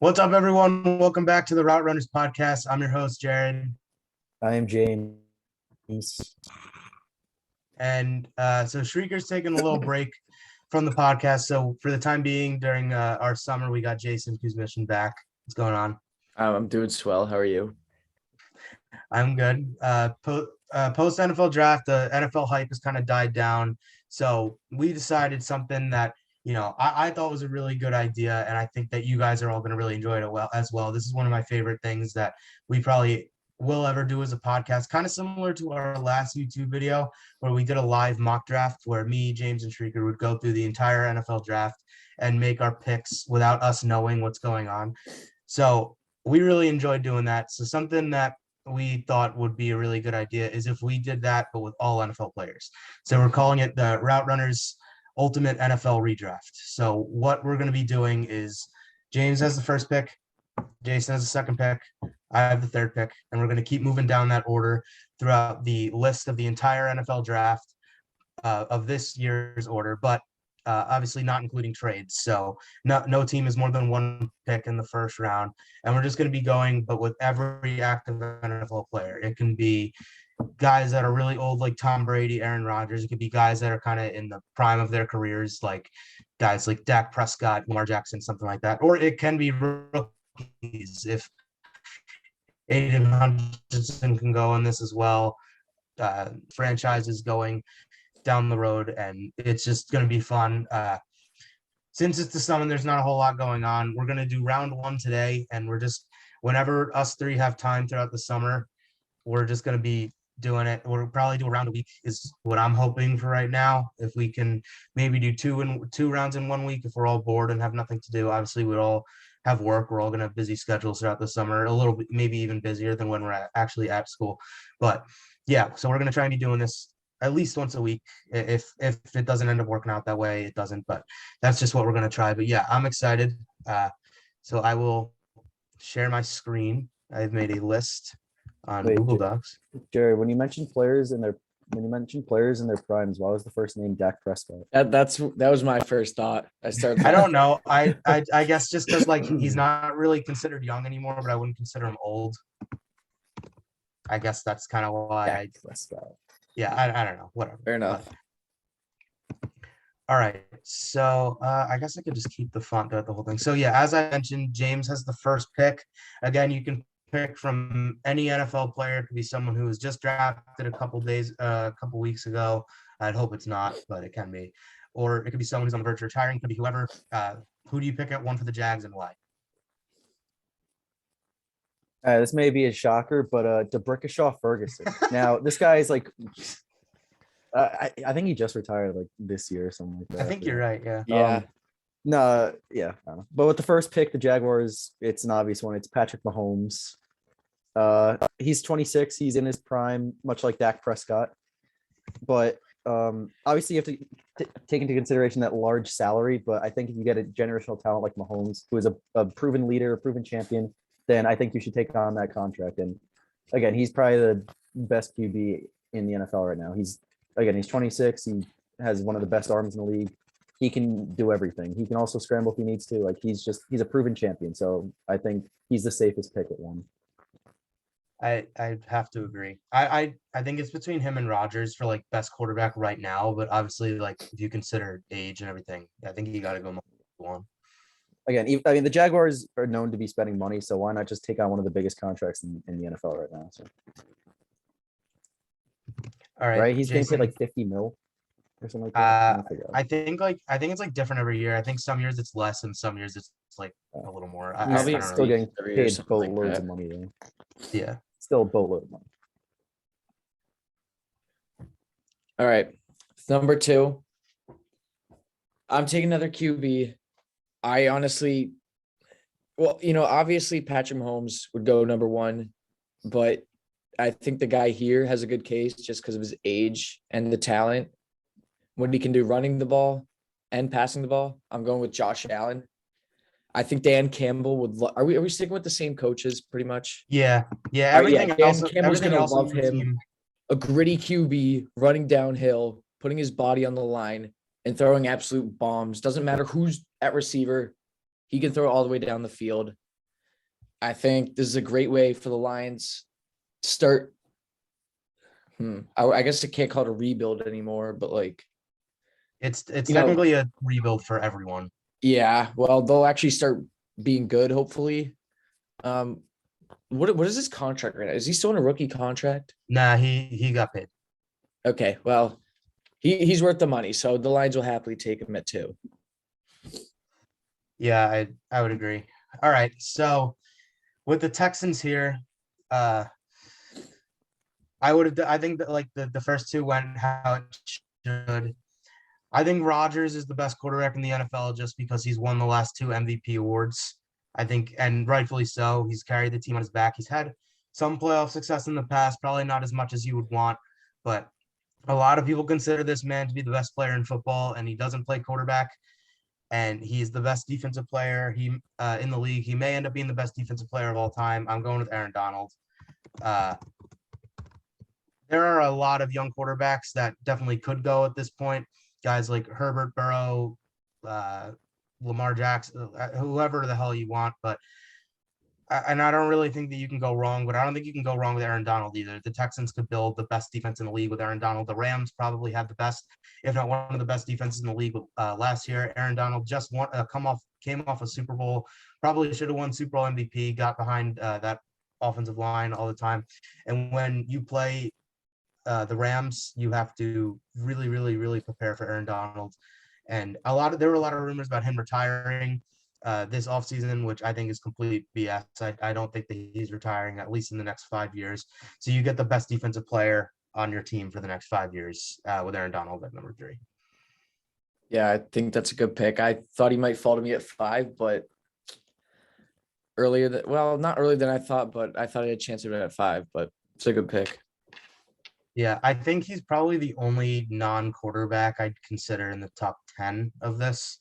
What's up, everyone? Welcome back to the Route Runners podcast. I'm your host, Jared. I am James. And so Srikar's taking a little break from the podcast. So for the time being, during our summer, we got Jason who's mission back. What's going on? I'm doing swell. How are you? I'm good. Post NFL draft, the NFL hype has kind of died down. So we decided something that, I thought was a really good idea. And I think that you guys are all going to really enjoy it as well. This is one of my favorite things that we probably will ever do as a podcast, kind of similar to our last YouTube video where we did a live mock draft where me, James, and Srikar would go through the entire NFL draft and make our picks without us knowing what's going on. So we really enjoyed doing that. So something that we thought would be a really good idea is if we did that, but with all NFL players. So we're calling it the Route Runners Ultimate NFL Redraft. So what we're going to be doing is James has the first pick, Jason has the second pick, I have the third pick, and we're going to keep moving down that order throughout the list of the entire NFL draft of this year's order, but obviously not including trades. So no team is more than one pick in the first round. And we're just going to be going, but with every active NFL player. It can be guys that are really old, like Tom Brady, Aaron Rodgers. It could be guys that are kind of in the prime of their careers, like guys like Dak Prescott, Lamar Jackson, something like that. Or it can be rookies if Aiden Hutchinson can go in this as well. Franchises going down the road, and it's just going to be fun. Since it's the summer, there's not a whole lot going on. We're going to do round one today, and we're just, whenever us three have time throughout the summer, we're just going to be doing it. We'll probably do a round a week is what I'm hoping for right now. If we can maybe do two rounds in 1 week, if we're all bored and have nothing to do. Obviously, we all have work. We're all going to have busy schedules throughout the summer, a little bit, maybe even busier than when we're actually at school. But yeah, so we're going to try and be doing this at least once a week. If it doesn't end up working out that way, it doesn't, but that's just what we're going to try. But yeah, I'm excited. So I will share my screen. I've made a list on Google Docs. Jared, when you mentioned players in their primes, why was the first name Dak Prescott? That was my first thought. I don't know. I guess just because like he's not really considered young anymore, but I wouldn't consider him old. I guess that's kind of why Dak Prescott. Yeah, I don't know. Whatever. Fair enough. All right. So I guess I could just keep the font throughout the whole thing. So yeah, as I mentioned, James has the first pick. Again, you can pick from any NFL player. It could be someone who was just drafted a couple weeks ago. I'd hope it's not, but it can be. Or it could be someone who's on the verge of retiring. It could be whoever. Who do you pick at one for the Jags and why? This may be a shocker, but DeBrickashaw Ferguson. Now, this guy is like, I think he just retired like this year or something like that. I think you're right. Yeah. Yeah. No, yeah. I don't know. But with the first pick, the Jaguars, it's an obvious one. It's Patrick Mahomes. He's 26. He's in his prime, much like Dak Prescott. But obviously, you have to take into consideration that large salary. But I think if you get a generational talent like Mahomes, who is a proven leader, a proven champion, then I think you should take on that contract. And again, he's probably the best QB in the NFL right now. He's 26. He has one of the best arms in the league. He can do everything. He can also scramble if he needs to. Like he's a proven champion. So I think he's the safest pick at one. I have to agree. I think it's between him and Rodgers for like best quarterback right now. But obviously, like if you consider age and everything, I think you got to go one. Again, I mean, the Jaguars are known to be spending money, so why not just take on one of the biggest contracts in the NFL right now? So. All right. Right? He's getting paid like $50 million or something like that. I think it's like different every year. I think some years it's less and some years it's like a little more. He's still getting paid like boatloads of money though. Yeah. Still a boatload of money. All right. Number 2. I'm taking another QB. I honestly, obviously Patrick Mahomes would go number 1, but I think the guy here has a good case just because of his age and the talent. What he can do running the ball and passing the ball. I'm going with Josh Allen. I think Dan Campbell would. Are we sticking with the same coaches pretty much? Yeah. Everything else. Dan Campbell's going to love him. A gritty QB running downhill, putting his body on the line and throwing absolute bombs. Doesn't matter who's at receiver. He can throw all the way down the field. I think this is a great way for the Lions to start. I guess I can't call it a rebuild anymore, but like, It's you know, technically a rebuild for everyone. yeah. Well, they'll actually start being good, hopefully. What is his contract right now? Is he still in a rookie contract? Nah, he got paid. Okay, well, he's worth the money, so the Lions will happily take him at 2. Yeah, I would agree. All right, so with the Texans here, I think that like the first two went how it should. I think Rodgers is the best quarterback in the NFL just because he's won the last 2 MVP awards. I think, and rightfully so. He's carried the team on his back. He's had some playoff success in the past, probably not as much as you would want, but a lot of people consider this man to be the best player in football, and he doesn't play quarterback. And he's the best defensive player in the league. He may end up being the best defensive player of all time. I'm going with Aaron Donald. Uh, there are a lot of young quarterbacks that definitely could go at this point. Guys like Herbert, Burrow, Lamar Jackson, whoever the hell you want. But and I don't really think that you can go wrong, but I don't think you can go wrong with Aaron Donald either. The Texans could build the best defense in the league with Aaron Donald. The Rams probably had the best, if not one of the best defenses in the league last year. Aaron Donald just came off a Super Bowl, probably should have won Super Bowl MVP, got behind that offensive line all the time. And when you play the Rams, you have to really, really, really prepare for Aaron Donald. And there were a lot of rumors about him retiring this offseason, which I think is complete BS. I don't think that he's retiring, at least in the next 5 years. So you get the best defensive player on your team for the next 5 years with Aaron Donald at number 3. Yeah, I think that's a good pick. I thought he might fall to me at 5, but not earlier than I thought, but I thought I had a chance of it at 5, but it's a good pick. Yeah, I think he's probably the only non-quarterback I'd consider in the top 10 of this.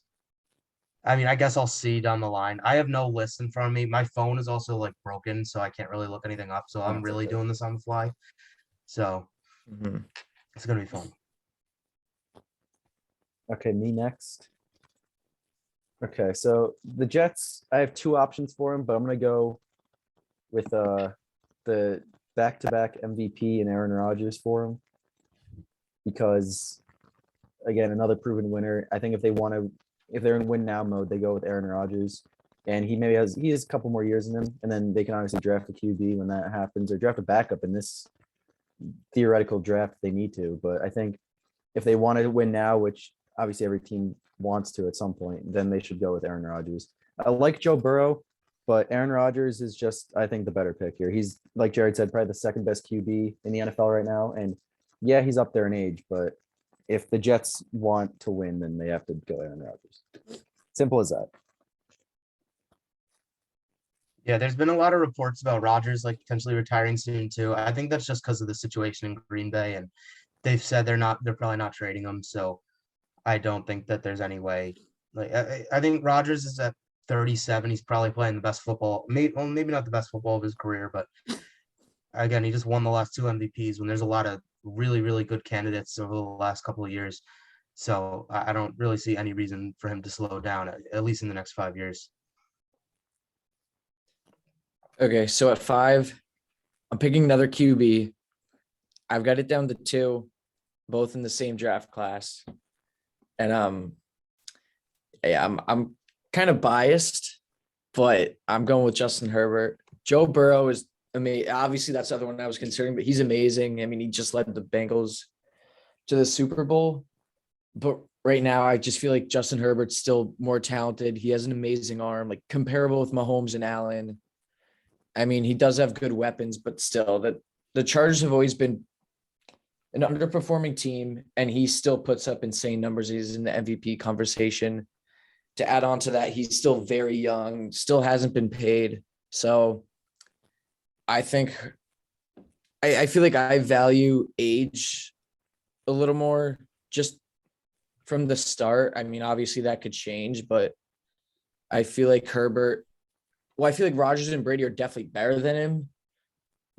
I mean, I guess I'll see down the line. I have no list in front of me. My phone is also like broken, so I can't really look anything up. So I'm That's really okay. doing this on the fly. So it's gonna be fun. Okay, me next. Okay, so the Jets, I have 2 options for them, but I'm gonna go with the back-to-back MVP and Aaron Rodgers for him because, again, another proven winner. I think if they're in win now mode, they go with Aaron Rodgers, and he has a couple more years in him, and then they can obviously draft a QB when that happens, or draft a backup in this theoretical draft if they need to. But I think if they want to win now, which obviously every team wants to at some point, then they should go with Aaron Rodgers. I like Joe Burrow, but Aaron Rodgers is just, I think, the better pick here. He's, like Jared said, probably the second best QB in the NFL right now. And yeah, he's up there in age, but if the Jets want to win, then they have to go Aaron Rodgers. Simple as that. Yeah, there's been a lot of reports about Rodgers like potentially retiring soon too. I think that's just because of the situation in Green Bay, and they've said they're probably not trading him. So I don't think that there's any way. Like I think Rodgers is at 37. He's probably playing the best football. Maybe not the best football of his career, but again, he just won the last 2 MVPs when there's a lot of really, really good candidates over the last couple of years. So I don't really see any reason for him to slow down, at least in the next 5 years. Okay, so at 5, I'm picking another QB. I've got it down to 2, both in the same draft class. And yeah, I'm kind of biased, but I'm going with Justin Herbert. Joe Burrow is amazing. Obviously, that's the other one I was considering, but he's amazing. I mean, he just led the Bengals to the Super Bowl. But right now, I just feel like Justin Herbert's still more talented. He has an amazing arm, like comparable with Mahomes and Allen. I mean, he does have good weapons, but still, the Chargers have always been an underperforming team, and he still puts up insane numbers. He's in the MVP conversation. To add on to that, he's still very young, still hasn't been paid. So I think I feel like I value age a little more just from the start. I mean, obviously that could change, but I feel like I feel like Rodgers and Brady are definitely better than him.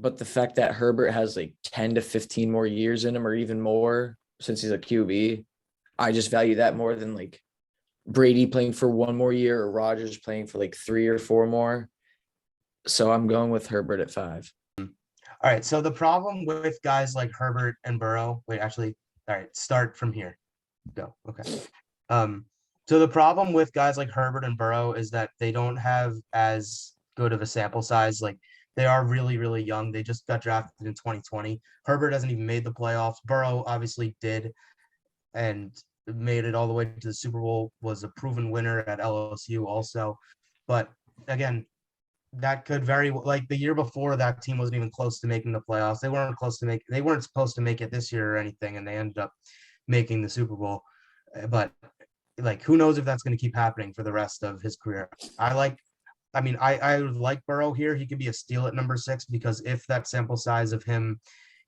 But the fact that Herbert has like 10 to 15 more years in him, or even more since he's a QB, I just value that more than like Brady playing for 1 more year or Rodgers playing for like 3 or 4 more. So I'm going with Herbert at 5. All right. So the problem with guys like Herbert and Burrow, wait, actually, all right, start from here. Go. Okay. So the problem with guys like Herbert and Burrow is that they don't have as good of a sample size. Like they are really, really young. They just got drafted in 2020. Herbert hasn't even made the playoffs. Burrow obviously did and made it all the way to the Super Bowl, was a proven winner at LSU also. But again, that could like the year before that team wasn't even close to making the playoffs. They weren't supposed to make it this year or anything, and they ended up making the Super Bowl. But like who knows if that's going to keep happening for the rest of his career. I would like Burrow here. He could be a steal at number 6 because if that sample size of him,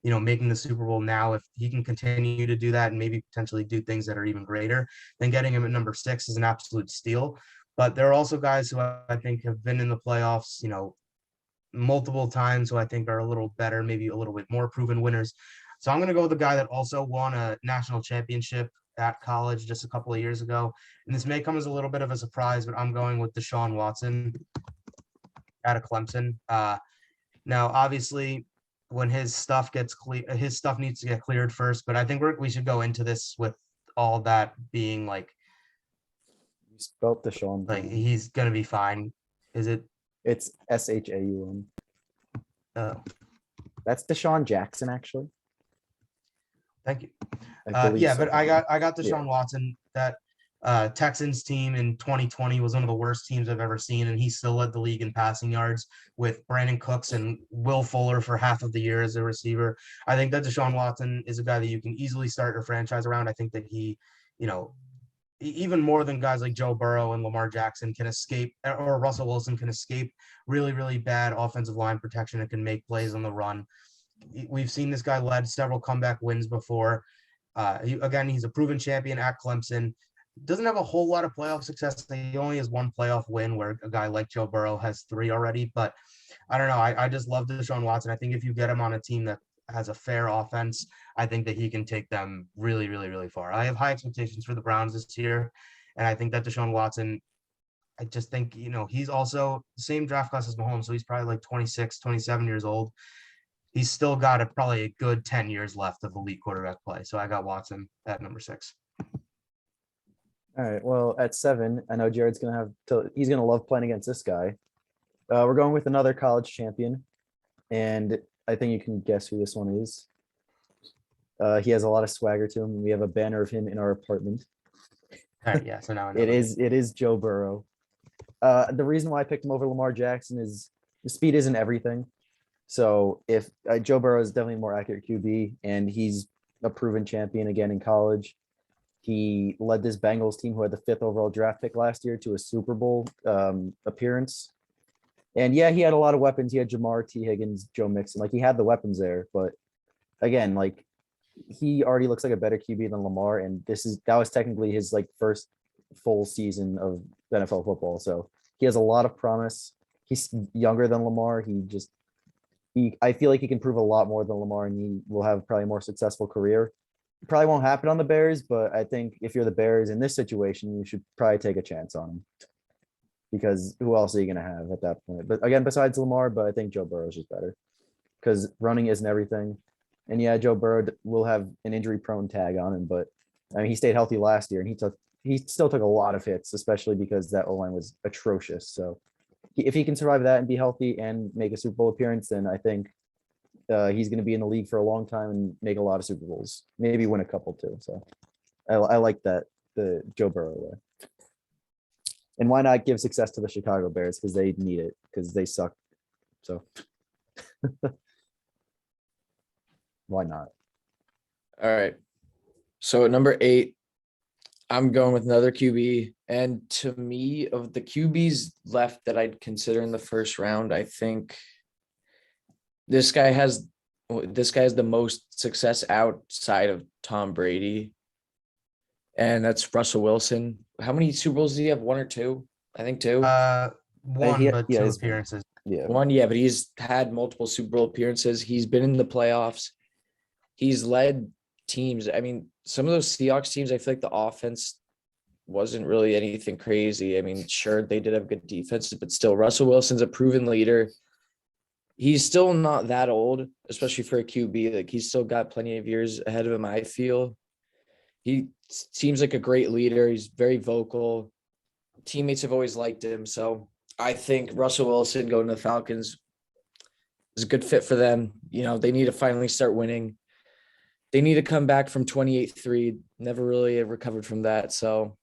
making the Super Bowl now, if he can continue to do that and maybe potentially do things that are even greater, then getting him at number 6 is an absolute steal. But there are also guys who I think have been in the playoffs, multiple times, who I think are a little better, maybe a little bit more proven winners. So I'm going to go with the guy that also won a national championship at college just a couple of years ago. And this may come as a little bit of a surprise, but I'm going with Deshaun Watson out of Clemson. Now, obviously, when his stuff gets clear, his stuff needs to get cleared first. But I think we should go into this with all that being like, You spelled Deshaun. like he's gonna be fine. Is it? It's Shaun. Oh, That's Deshaun Jackson, actually. thank you. I believe Yeah, so. but I got Deshaun Watson. That Texans team in 2020 was one of the worst teams I've ever seen, and he still led the league in passing yards with Brandon Cooks and Will Fuller for half of the year as a receiver. I think that Deshaun Watson is a guy that you can easily start your franchise around. I think that he, even more than guys like Joe Burrow and Lamar Jackson can escape, or Russell Wilson can escape really, really bad offensive line protection and can make plays on the run. We've seen this guy led several comeback wins before. He's a proven champion at Clemson. Doesn't have a whole lot of playoff success. He only has one playoff win, where a guy like Joe Burrow has 3 already. But I don't know. I just love Deshaun Watson. I think if you get him on a team that has a fair offense, I think that he can take them really, really, really far. I have high expectations for the Browns this year. And I think that Deshaun Watson, I just think, he's also the same draft class as Mahomes. So he's probably like 26, 27 years old. He's still got probably a good 10 years left of elite quarterback play. So I got Watson at number 6. All right. Well, at 7, I know Jared's he's gonna love playing against this guy. We're going with another college champion, and I think you can guess who this one is. He has a lot of swagger to him. We have a banner of him in our apartment. All right, yeah. So now I know It is Joe Burrow. The reason why I picked him over Lamar Jackson is the speed isn't everything. So if Joe Burrow is definitely a more accurate QB, and he's a proven champion again in college. He led this Bengals team, who had the 5th overall draft pick last year, to a Super Bowl appearance. And yeah, he had a lot of weapons. He had Jamar, T. Higgins, Joe Mixon. Like, he had the weapons there. But again, like, he already looks like a better QB than Lamar. And that was technically his like first full season of NFL football. So he has a lot of promise. He's younger than Lamar. I feel like he can prove a lot more than Lamar, and he will have probably a more successful career. It probably won't happen on the Bears, but I think if you're the Bears in this situation, you should probably take a chance on him, because who else are you going to have at that point? But again, besides Lamar, but I think Joe Burrow is just better because running isn't everything. And yeah, Joe Burrow will have an injury-prone tag on him, but I mean, he stayed healthy last year, and he still took a lot of hits, especially because that O-line was atrocious. So if he can survive that and be healthy and make a Super Bowl appearance, then I think he's going to be in the league for a long time and make a lot of Super Bowls, maybe win a couple too. So I like that, the Joe Burrow way. And why not give success to the Chicago Bears, because they need it, because they suck. So why not? All right. So at number 8, I'm going with another QB. And to me, of the QBs left that I'd consider in the first round, I think this guy has the most success outside of Tom Brady. And that's Russell Wilson. How many Super Bowls does he have? 1 or 2? I think 2. One, but 2 appearances. Yeah. 1, yeah, but he's had multiple Super Bowl appearances. He's been in the playoffs. He's led teams. I mean, some of those Seahawks teams, I feel like the offense wasn't really anything crazy. I mean, sure, they did have good defenses, but still, Russell Wilson's a proven leader. he's still not that old, especially for a QB. Like he's still got plenty of years ahead of him, I feel. He seems like a great leader. He's very vocal. Teammates have always liked him. So I think Russell Wilson going to the Falcons is a good fit for them. You know, they need to finally start winning. They need to come back from 28-3. Never really recovered from that. So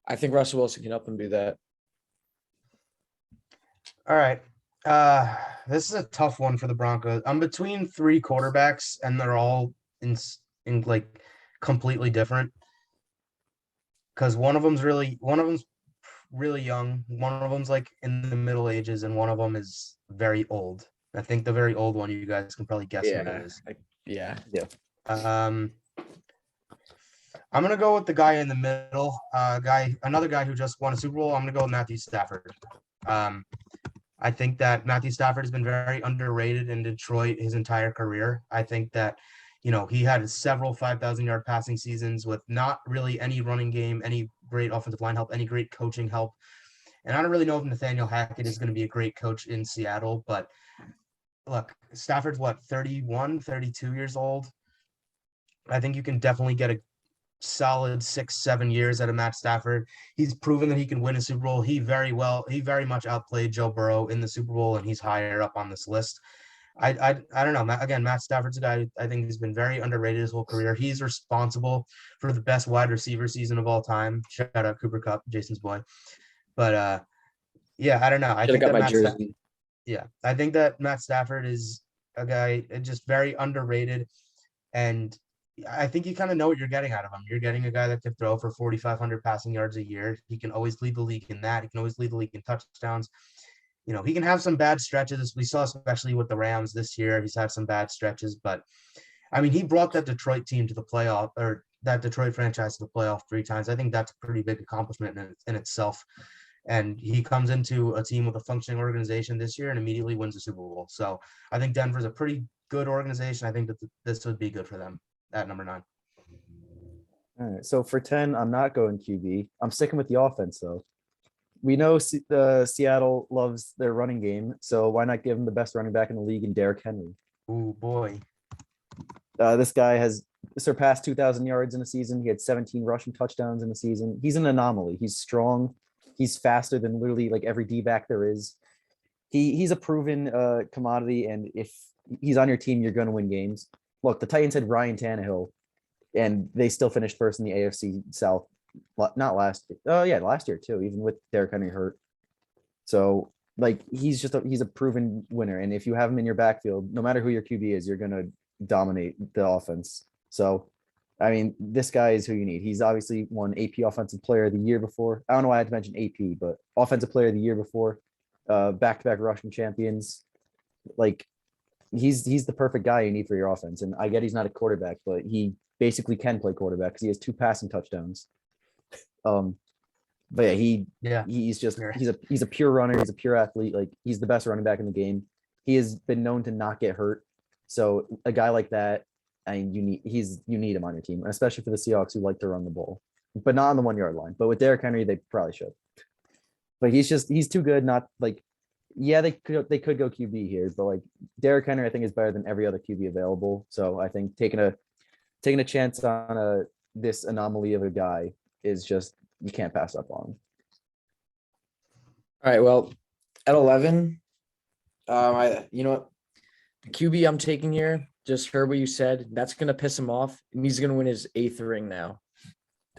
I think Russell Wilson can help them do that. All right. This is a tough one for the Broncos. I'm between 3 quarterbacks, and they're all in like completely different. Because one of them's really young, one of them's like in the middle ages, and one of them is very old. I think the very old one, you guys can probably guess who it is. Yeah. I'm gonna go with the guy in the middle. Another guy who just won a Super Bowl. I'm gonna go with Matthew Stafford. I think that Matthew Stafford has been very underrated in Detroit his entire career. I think that, he had several 5,000-yard passing seasons with not really any running game, any great offensive line help, any great coaching help. And I don't really know if Nathaniel Hackett is going to be a great coach in Seattle, but look, Stafford's 31, 32 years old. I think you can definitely get a solid 6-7 years out of Matt Stafford. He's proven that he can win a Super Bowl. He very much outplayed Joe Burrow in the Super Bowl, and he's higher up on this list. I don't know. Again, Matt Stafford's a guy I think he's been very underrated his whole career. He's responsible for the best wide receiver season of all time. Shout out Cooper Kupp, Jason's boy. But yeah, I don't know. I think that Matt Stafford is a guy just very underrated, and I think you kind of know what you're getting out of him. You're getting a guy that can throw for 4,500 passing yards a year. He can always lead the league in that. He can always lead the league in touchdowns. He can have some bad stretches. We saw especially with the Rams this year. He's had some bad stretches, but I mean, he brought that Detroit team to the playoff, or that Detroit franchise to the playoff 3 times. I think that's a pretty big accomplishment in itself. And he comes into a team with a functioning organization this year and immediately wins the Super Bowl. So I think Denver's a pretty good organization. I think that this would be good for them at number 9. All right. So for 10, I'm not going QB. I'm sticking with the offense, though. We know Seattle loves their running game, so why not give him the best running back in the league in Derrick Henry? Oh, boy. This guy has surpassed 2,000 yards in a season. He had 17 rushing touchdowns in a season. He's an anomaly. He's strong. He's faster than literally like every D-back there is. He's a proven commodity, and if he's on your team, you're going to win games. Look, the Titans had Ryan Tannehill, and they still finished first in the AFC South. Not last year. Oh yeah, last year too, even with Derrick Henry hurt. So like he's a proven winner. And if you have him in your backfield, no matter who your QB is, you're gonna dominate the offense. So I mean, this guy is who you need. He's obviously won AP Offensive Player of the Year before. I don't know why I had to mention AP, but Offensive Player of the Year before, back-to-back rushing champions. Like he's the perfect guy you need for your offense. And I get he's not a quarterback, but he basically can play quarterback because he has 2 passing touchdowns. But yeah, he's a pure runner. He's a pure athlete. Like he's the best running back in the game. He has been known to not get hurt. So a guy like that, you need him on your team, and especially for the Seahawks who like to run the ball, but not on the 1-yard line. But with Derrick Henry, they probably should. But he's too good. Not like, yeah, they could go QB here, but like Derrick Henry, I think is better than every other QB available. So I think taking a chance on this anomaly of a guy is just, you can't pass up on. All right. Well, at 11, the QB I'm taking here, just heard what you said. That's gonna piss him off, and he's gonna win his 8th ring now.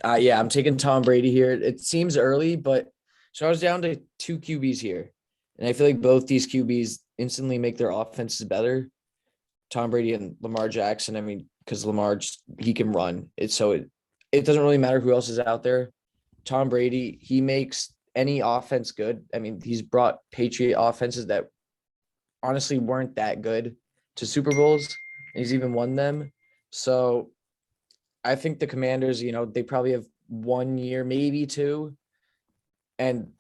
Yeah, I'm taking Tom Brady here. It seems early, but so I was down to 2 QBs here, and I feel like both these QBs instantly make their offenses better. Tom Brady and Lamar Jackson. I mean, because Lamar he can run. It doesn't really matter who else is out there. Tom Brady, he makes any offense good. I mean, he's brought Patriot offenses that honestly weren't that good to Super Bowls. And he's even won them. So I think the Commanders, they probably have 1 year, maybe 2, and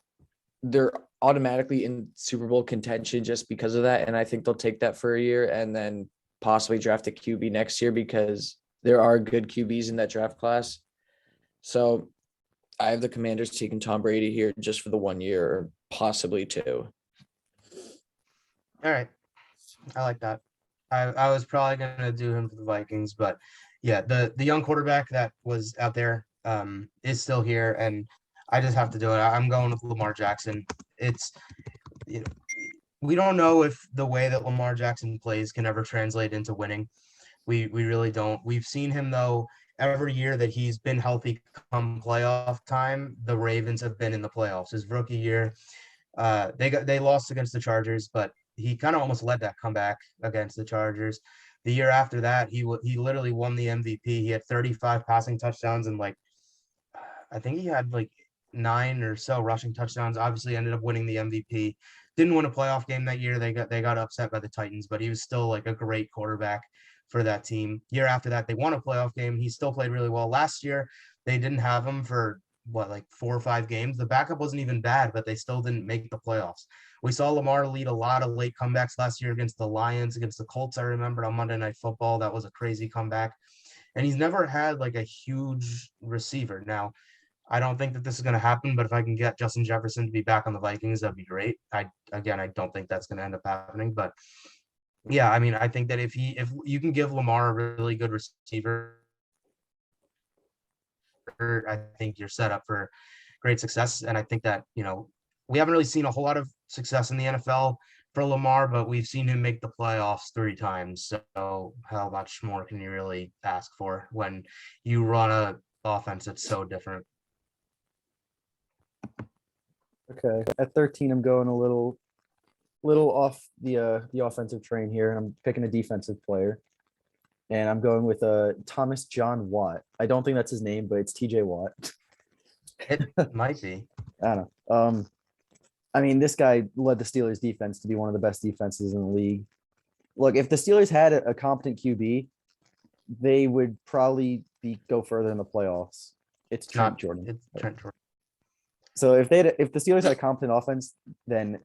they're automatically in Super Bowl contention just because of that. And I think they'll take that for a year and then possibly draft a QB next year because there are good QBs in that draft class. So I have the Commanders taking Tom Brady here just for the 1 year or possibly 2. All right. I like that. I was probably gonna do him for the Vikings, but yeah, the young quarterback that was out there is still here, and I just have to do it. I'm going with Lamar Jackson. It's you know, we don't know if the way that Lamar Jackson plays can ever translate into winning. We really don't. We've seen him though every year that he's been healthy come playoff time. The Ravens have been in the playoffs. His rookie year, they lost against the Chargers, but he kind of almost led that comeback against the Chargers. The year after that, he literally won the MVP. He had 35 passing touchdowns and like I think he had like 9 or so rushing touchdowns. Obviously, ended up winning the MVP. Didn't win a playoff game that year. They got upset by the Titans, but he was still like a great quarterback for that team. Year after that, they won a playoff game. He still played really well. Last year, they didn't have him for what like 4 or 5 games. The backup wasn't even bad, but they still didn't make the playoffs. We saw Lamar lead a lot of late comebacks last year against the Lions, against the Colts. I remember on Monday Night Football, that was a crazy comeback. And he's never had like a huge receiver. Now, I don't think that this is going to happen, but if I can get Justin Jefferson to be back on the Vikings, that'd be great. I don't think that's going to end up happening, but yeah, I mean, I think that if you can give Lamar a really good receiver, I think you're set up for great success. And I think that, we haven't really seen a whole lot of success in the NFL for Lamar, but we've seen him make the playoffs 3 times. So how much more can you really ask for when you run a offense that's so different? Okay, at 13, I'm going a little off the offensive train here, and I'm picking a defensive player, and I'm going with Thomas John Watt. I don't think that's his name, but it's TJ Watt. It might be. I don't know. I mean, this guy led the Steelers defense to be one of the best defenses in the league. Look, if the Steelers had a competent QB, they would probably go further in the playoffs. It's Trent Jordan. It's Trent Jordan. So if the Steelers had a competent offense, then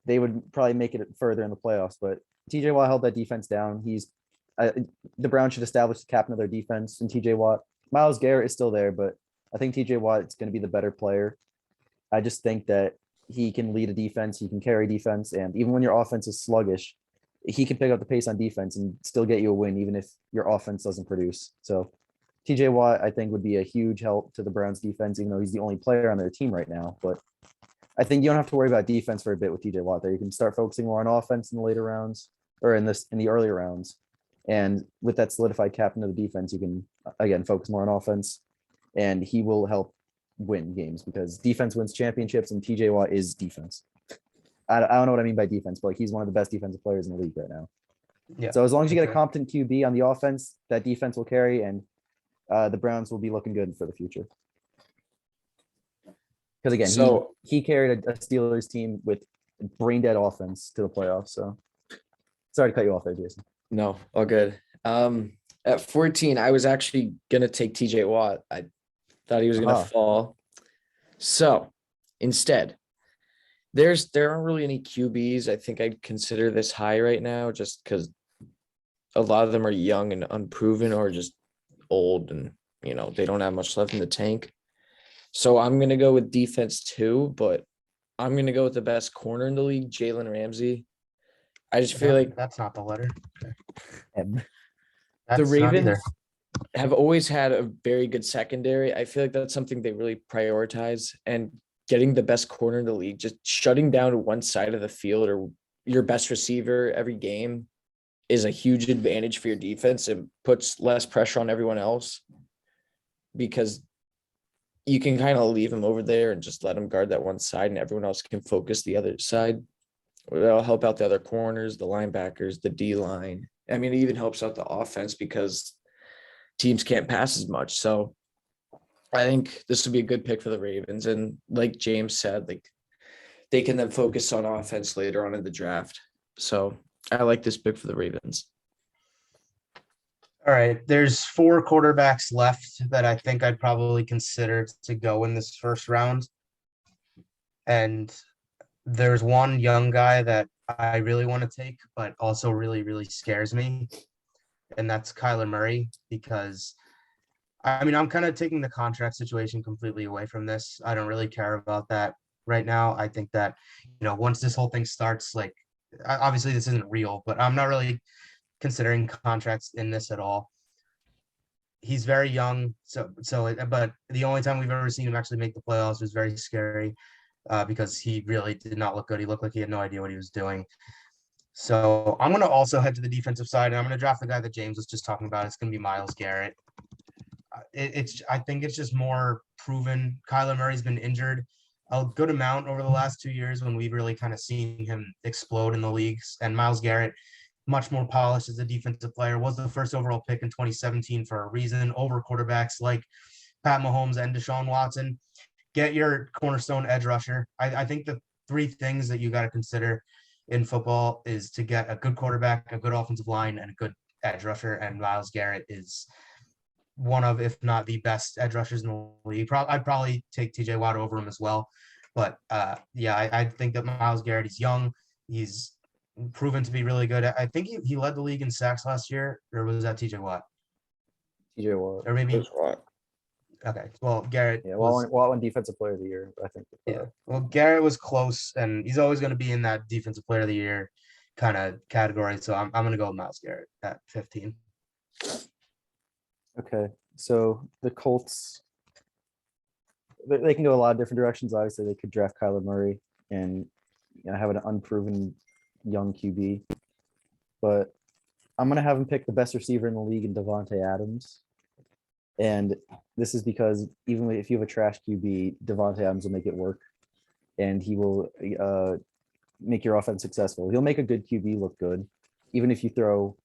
they would probably make it further in the playoffs. But TJ Watt held that defense down. The Browns should establish the captain of their defense in TJ Watt. Myles Garrett is still there, but I think TJ Watt is going to be the better player. I just think that he can lead a defense, he can carry defense, and even when your offense is sluggish, he can pick up the pace on defense and still get you a win, even if your offense doesn't produce. So TJ Watt, I think, would be a huge help to the Browns defense, even though he's the only player on their team right now. But I think you don't have to worry about defense for a bit with TJ Watt there. You can start focusing more on offense in the later rounds or in the earlier rounds. And with that solidified captain of the defense, you can again focus more on offense, and he will help win games because defense wins championships, and TJ Watt is defense. I don't know what I mean by defense, but he's one of the best defensive players in the league right now. Yeah. So as long as you get a competent QB on the offense, that defense will carry, and the Browns will be looking good for the future. Because again, he carried a Steelers team with brain dead offense to the playoffs. So sorry to cut you off there, Jason. No, all good. At 14, I was actually gonna take TJ Watt. I thought he was gonna fall. So instead, there aren't really any QBs I think I'd consider this high right now, just because a lot of them are young and unproven or just old, and they don't have much left in the tank. So I'm gonna go with defense too, but I'm gonna go with the best corner in the league, Jalen Ramsey. I just feel like that's not the letter. The Ravens have always had a very good secondary. I feel like that's something they really prioritize, and getting the best corner in the league, just shutting down one side of the field or your best receiver every game is a huge advantage for your defense. It puts less pressure on everyone else because you can kind of leave them over there and just let them guard that one side, and everyone else can focus the other side. That'll help out the other corners, the linebackers, the D line. I mean, it even helps out the offense because teams can't pass as much. So I think this would be a good pick for the Ravens. And like James said, like they can then focus on offense later on in the draft. So I like this pick for the Ravens. All right. There's 4 quarterbacks left that I think I'd probably consider to go in this first round. And there's one young guy that I really want to take, but also really, really scares me. And that's Kyler Murray, because I mean, I'm kind of taking the contract situation completely away from this. I don't really care about that right now. I think that, once this whole thing starts, like obviously this isn't real, but I'm not really considering contracts in this at all. He's very young, but the only time we've ever seen him actually make the playoffs was very scary because he really did not look good. He looked like he had no idea what he was doing. So I'm going to also head to the defensive side, and I'm going to draft the guy that James was just talking about. It's going to be Myles Garrett. I think it's just more proven. Kyler Murray's been injured a good amount over the last 2 years when we've really kind of seen him explode in the leagues. And Myles Garrett, much more polished as a defensive player, was the first overall pick in 2017 for a reason over quarterbacks like Pat Mahomes and Deshaun Watson. Get your cornerstone edge rusher. I think the three things that you got to consider in football is to get a good quarterback, a good offensive line, and a good edge rusher. And Myles Garrett is one of, if not the best edge rushers in the league. I'd probably take TJ Watt over him as well. But I think that Myles Garrett is young. He's proven to be really good. I think he led the league in sacks last year, or was that TJ Watt? TJ Watt. Or maybe. Okay. Well, Garrett. Yeah, Watt won Defensive Player of the Year, I think. Yeah. Well, Garrett was close, and he's always going to be in that Defensive Player of the Year kind of category. So I'm going to go with Myles Garrett at 15. Okay. So the Colts, they can go a lot of different directions. Obviously, they could draft Kyler Murray and have an unproven young QB. But I'm going to have him pick the best receiver in the league in Davante Adams. And this is because even if you have a trash QB, Davante Adams will make it work, and he will make your offense successful. He'll make a good QB look good, even if you throw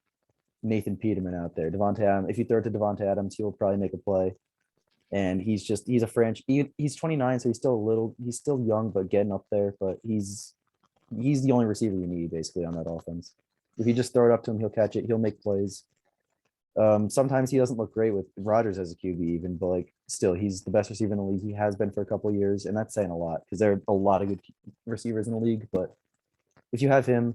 Nathan Peterman out there. If you throw it to Davante Adams, he will probably make a play. And he's a French. He's 29, so he's still young, but getting up there. But he's the only receiver you need basically on that offense. If you just throw it up to him, he'll catch it. He'll make plays. Sometimes he doesn't look great with Rodgers as a QB even, but still he's the best receiver in the league. He has been for a couple of years, and that's saying a lot because there are a lot of good receivers in the league. But if you have him,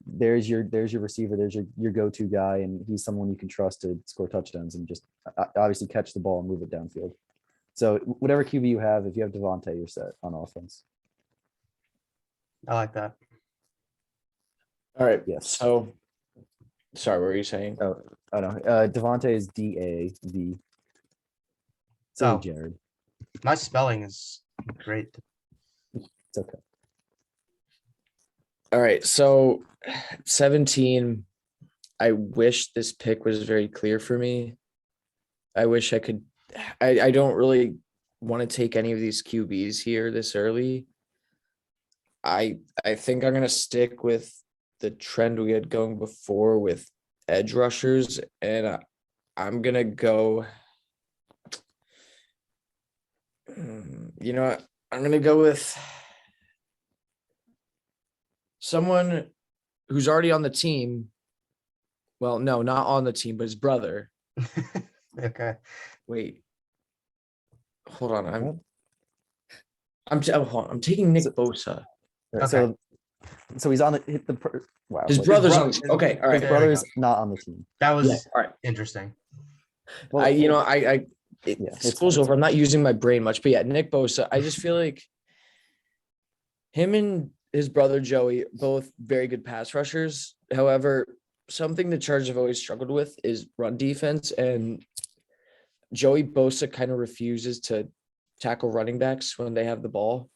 there's your receiver, there's your go-to guy, and he's someone you can trust to score touchdowns and just obviously catch the ball and move it downfield. So whatever QB you have, if you have Davante, you're set on offense. I like that. All right. Yes. So, sorry, what were you saying? Oh, I don't know. Davante is DAV. So Jared. My spelling is great. It's okay. All right. So 17, I wish this pick was very clear for me. I wish I could. I don't really want to take any of these QBs here this early. I think I'm going to stick with the trend we had going before with edge rushers, and I'm going to go, I'm going to go with someone who's already on the team. Well, no, not on the team, but his brother. Okay. Wait. Hold on. I'm taking Nick Bosa. Okay. So he's on the wow. His brother's on. Okay, all right. His brother's not on the team. That was all right. Interesting. Well, it spills over. I'm not using my brain much, but yeah, Nick Bosa. I just feel like him and his brother Joey, both very good pass rushers. However, something the Chargers have always struggled with is run defense, and Joey Bosa kind of refuses to tackle running backs when they have the ball.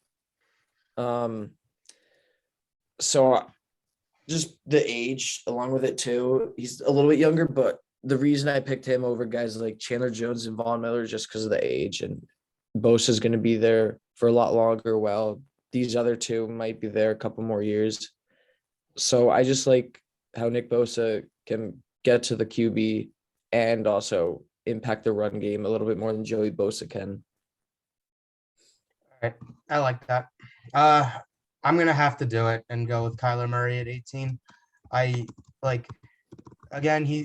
So just the age along with it too. He's a little bit younger, but the reason I picked him over guys like Chandler Jones and Von Miller is just because of the age, and Bosa is going to be there for a lot longer. While these other two might be there a couple more years. So I just like how Nick Bosa can get to the QB and also impact the run game a little bit more than Joey Bosa can. All right. I like that. I'm going to have to do it and go with Kyler Murray at 18.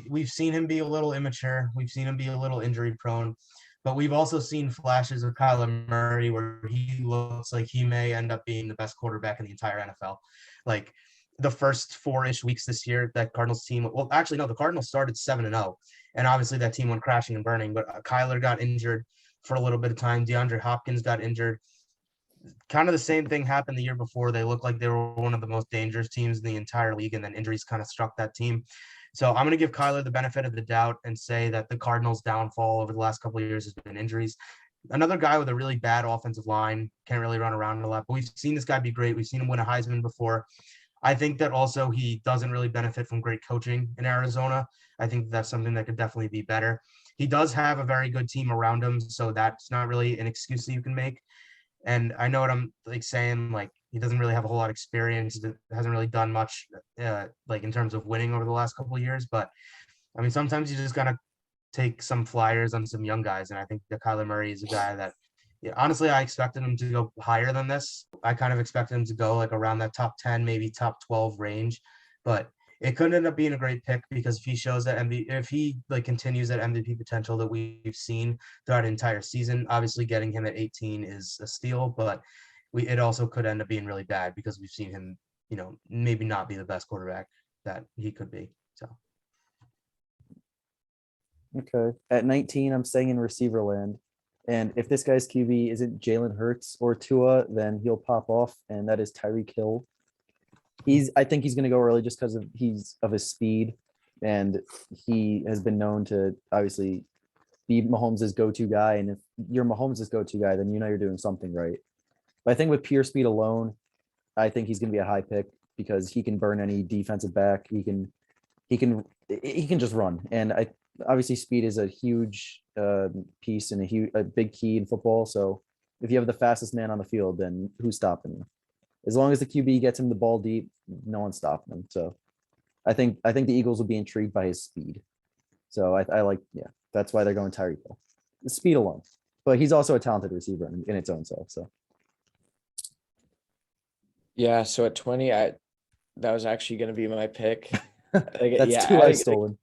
We've seen him be a little immature. We've seen him be a little injury prone, but we've also seen flashes of Kyler Murray where he looks like he may end up being the best quarterback in the entire NFL. Like the first 4-ish weeks this year, that Cardinals team, the Cardinals started 7-0, and obviously that team went crashing and burning, but Kyler got injured for a little bit of time. DeAndre Hopkins got injured. kind of the same thing happened the year before. They looked like they were one of the most dangerous teams in the entire league, and then injuries kind of struck that team. So I'm going to give Kyler the benefit of the doubt and say that the Cardinals' downfall over the last couple of years has been injuries. Another guy with a really bad offensive line, can't really run around a lot, but we've seen this guy be great. We've seen him win a Heisman before. I think that also he doesn't really benefit from great coaching in Arizona. I think that's something that could definitely be better. He does have a very good team around him, so that's not really an excuse that you can make. And I know what I'm like saying, like he doesn't really have a whole lot of experience, hasn't really done much like in terms of winning over the last couple of years. But I mean, sometimes you just gotta take some flyers on some young guys. And I think that Kyler Murray is a guy that, yeah, honestly, I expected him to go higher than this. I kind of expected him to go like around that top 10, maybe top 12 range. But it could end up being a great pick because if he shows that if he like continues that MVP potential that we've seen throughout an entire season, obviously getting him at 18 is a steal, but it also could end up being really bad because we've seen him, maybe not be the best quarterback that he could be. So Okay. At 19, I'm staying in receiver land. And if this guy's QB isn't Jalen Hurts or Tua, then he'll pop off, and that is Tyreek Hill. I think he's going to go early just because of his speed, and he has been known to obviously be Mahomes' go-to guy. And if you're Mahomes' go-to guy, then you're doing something right. But I think with pure speed alone, I think he's going to be a high pick because he can burn any defensive back. He can just run, and obviously speed is a huge piece and a big key in football. So if you have the fastest man on the field, then who's stopping you? As long as the QB gets him the ball deep, no one's stopping him. So I think the Eagles will be intrigued by his speed. So I like, yeah, that's why they're going Tyreek Hill. The speed alone. But he's also a talented receiver in its own self. So Yeah, so at 20, that was actually going to be my pick. Like, that's yeah, two eyes stolen.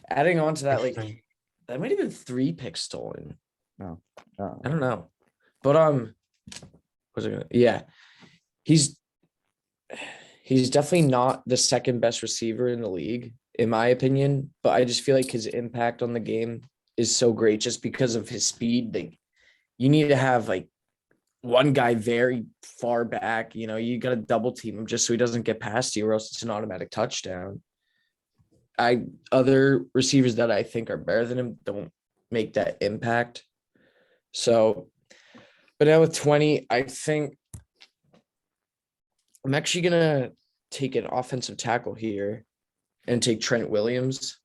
adding on to that, like interesting. that might have been 3 picks stolen. No. I don't know. But was it gonna, yeah. He's definitely not the second best receiver in the league, in my opinion. But I just feel like his impact on the game is so great just because of his speed. Like you need to have like one guy very far back. You got to double team him just so he doesn't get past you, or else it's an automatic touchdown. Other receivers that I think are better than him don't make that impact. So, but now with 20, I think I'm actually gonna take an offensive tackle here and take Trent Williams.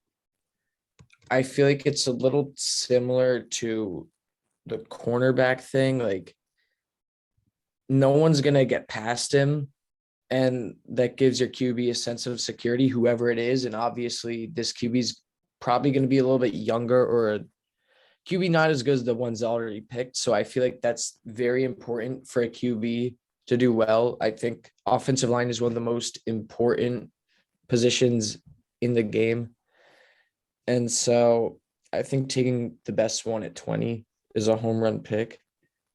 I feel like it's a little similar to the cornerback thing. Like no one's gonna get past him. And that gives your QB a sense of security, whoever it is. And obviously, this QB is probably going to be a little bit younger, or a QB not as good as the ones already picked. So I feel like that's very important for a QB to do well. I think offensive line is one of the most important positions in the game. And so I think taking the best one at 20 is a home run pick,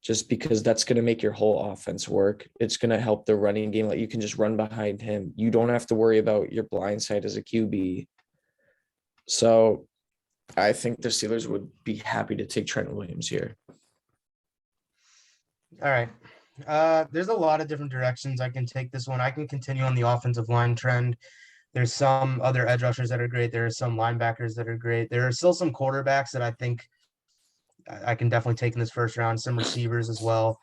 just because that's going to make your whole offense work. It's going to help the running game. Like you can just run behind him. You don't have to worry about your blind side as a QB. So I think the Steelers would be happy to take Trent Williams here. All right. There's a lot of different directions I can take this one. I can continue on the offensive line trend. There's some other edge rushers that are great. There are some linebackers that are great. There are still some quarterbacks that I think I can definitely take in this first round, some receivers as well.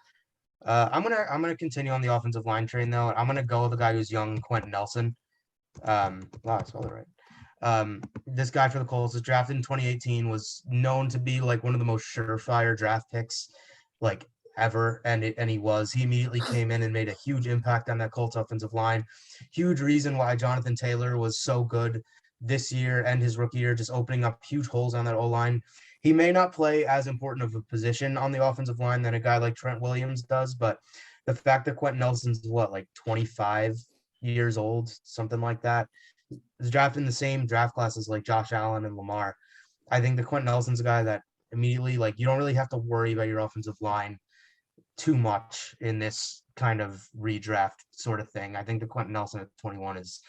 I'm gonna continue on the offensive line train though. I'm gonna go with the guy who's young, Quentin Nelson. Wow, I spelled it right. This guy for the Colts was drafted in 2018, was known to be like one of the most surefire draft picks like ever, and he immediately came in and made a huge impact on that Colts offensive line. Huge reason why Jonathan Taylor was so good this year and his rookie year, just opening up huge holes on that O-line. He may not play as important of a position on the offensive line than a guy like Trent Williams does, but the fact that Quentin Nelson's like 25 years old, something like that, is drafted in the same draft classes like Josh Allen and Lamar. I think that Quentin Nelson's a guy that immediately, like, you don't really have to worry about your offensive line too much in this kind of redraft sort of thing. I think that Quentin Nelson at 21 is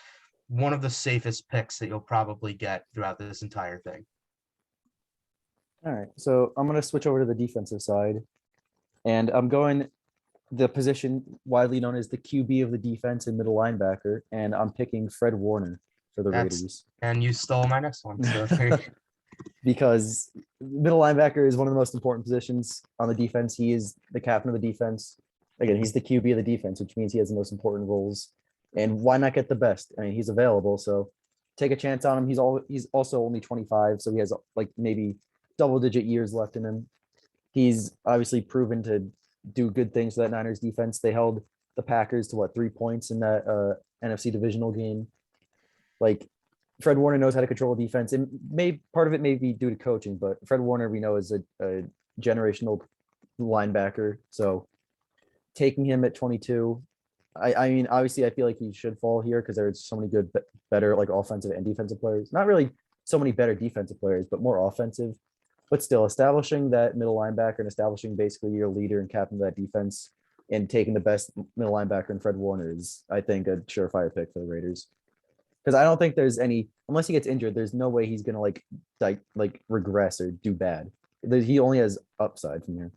one of the safest picks that you'll probably get throughout this entire thing. All right. So I'm going to switch over to the defensive side, and I'm going the position widely known as the QB of the defense and middle linebacker, and I'm picking Fred Warner for the That's Raiders. and you stole my next one. So there you go. Because middle linebacker is one of the most important positions on the defense. He is the captain of the defense. Again, he's the QB of the defense, which means he has the most important roles. And why not get the best? I mean, he's available, so take a chance on him. He's also only 25, so he has like maybe double-digit years left in him. He's obviously proven to do good things for that Niners defense. They held the Packers to 3 points in that NFC divisional game. Like, Fred Warner knows how to control a defense. And part of it may be due to coaching, but Fred Warner we know is a generational linebacker. So taking him at 22, I mean, obviously I feel like he should fall here because there's so many good, better like offensive and defensive players. Not really so many better defensive players, but more offensive. But still, establishing that middle linebacker and establishing basically your leader and captain of that defense and taking the best middle linebacker in Fred Warner is, I think, a surefire pick for the Raiders. Because I don't think there's any, unless he gets injured, there's no way he's gonna like regress or do bad. He only has upside from here.